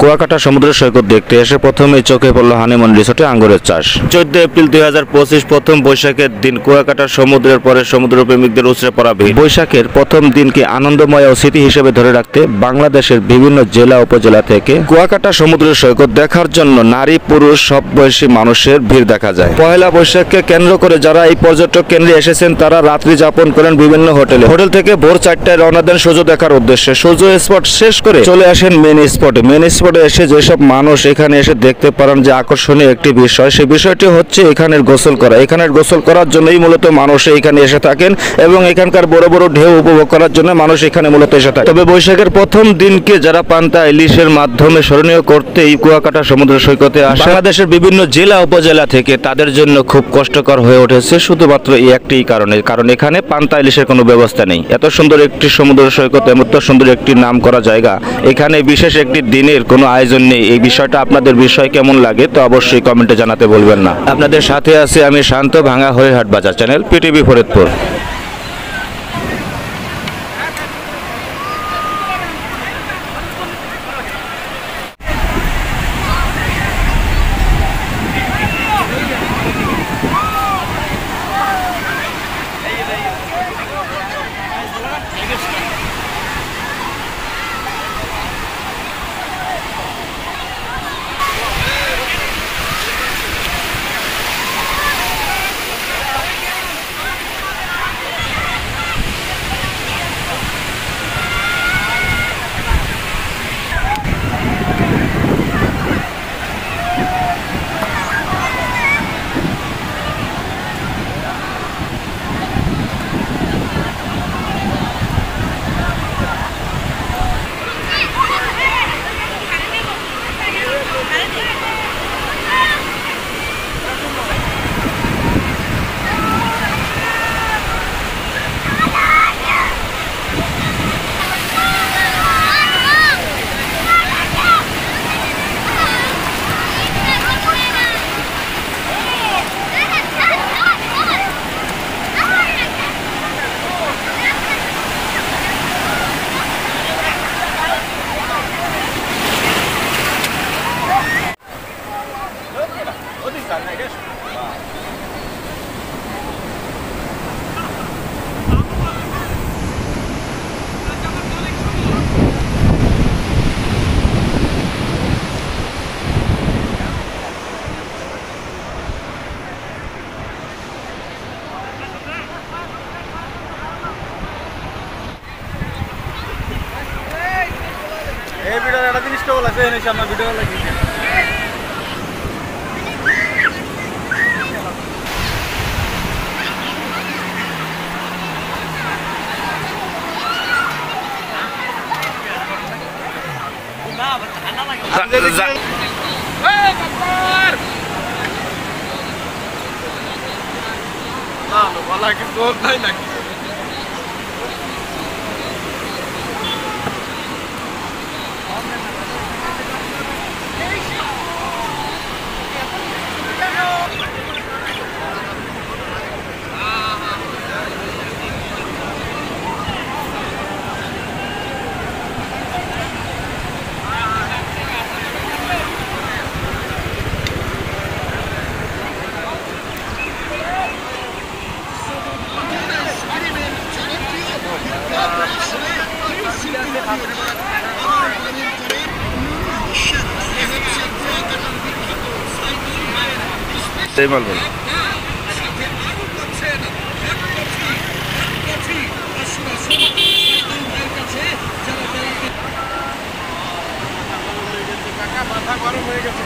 কুয়াকাটা সমুদ্র সৈকত দেখতে এসে প্রথমেই চোখে পড়ল হানিমুন রিসোর্টে আঙ্গুরের চাষ। 14 এপ্রিল 2025 প্রথম বৈশাখের দিন কুয়াকাটা সমুদ্রের পরে সমুদ্র প্রেমিকদের উছড়ে পড়া ভিড়। বৈশাখের প্রথম দিনকে আনন্দময় ও স্মৃতি হিসেবে ধরে রাখতে বাংলাদেশের বিভিন্ন জেলা উপজেলা থেকে কুয়াকাটা সমুদ্র সৈকত দেখার জন্য নারী পুরুষ সব বয়সী মানুষের ভিড় দেখা যায়। পয়লা বৈশাখকে কেন্দ্র করে যারা এই পর্যটক কেন্দ্রে এসেছেন তারা রাত্রি যাপন করেন বিভিন্ন হোটেলে। হোটেল থেকে ভোর 4টায় রওনা দেন সূর্য দেখার উদ্দেশ্যে। সূর্য স্পট শেষ করে চলে আসেন মেন স্পটে। মেন স্পটে এসে যেসব মানুষ এখানে এসে দেখতে পারেন যে আকর্ষণীয় একটি বিষয়, সেই বিষয়টি হচ্ছে এখানের গোসল করা। এখানের গোসল করার জন্যই মূলত মানুষ এখানে এসে থাকেন এবং এখানকার বড় বড় ঢেউ উপভোগ করার জন্য মানুষ এখানে মূলত এসে থাকে। তবে বৈশাখের প্রথম দিনকে যারা পান্তা ইলিশের মাধ্যমে স্মরণীয় করতে এই কুয়াকাটা সমুদ্র সৈকতে আসে বাংলাদেশের বিভিন্ন জেলা উপজেলা থেকে, তাদের জন্য খুব কষ্টকর হয়ে উঠেছে শুধুমাত্র এই একটি কারণে, কারণ এখানে পান্তা ইলিশের কোনো ব্যবস্থা নেই। এত সুন্দর একটি সমুদ্র সৈকত, এত সুন্দর একটি নাম করা জায়গা, এখানে বিশেষ একটি দিনের কোনো আয়োজন নেই। এই বিষয়টা আপনাদের বিষয় কেমন লাগে তো অবশ্যই কমেন্টে জানাতে বলবেন না। আপনাদের সাথে আছি আমি শান্ত, ভাঙা হরিহাট বাজার চ্যানেল পিটিভি ফরিদপুর। এই ভিডিওর একটা জিনিসটা বলেছে এই সামনে ভিডিও লাগি না বলা কি জোর নাই নাকি সেই বলবেন মাথা গরম হয়ে গেছে।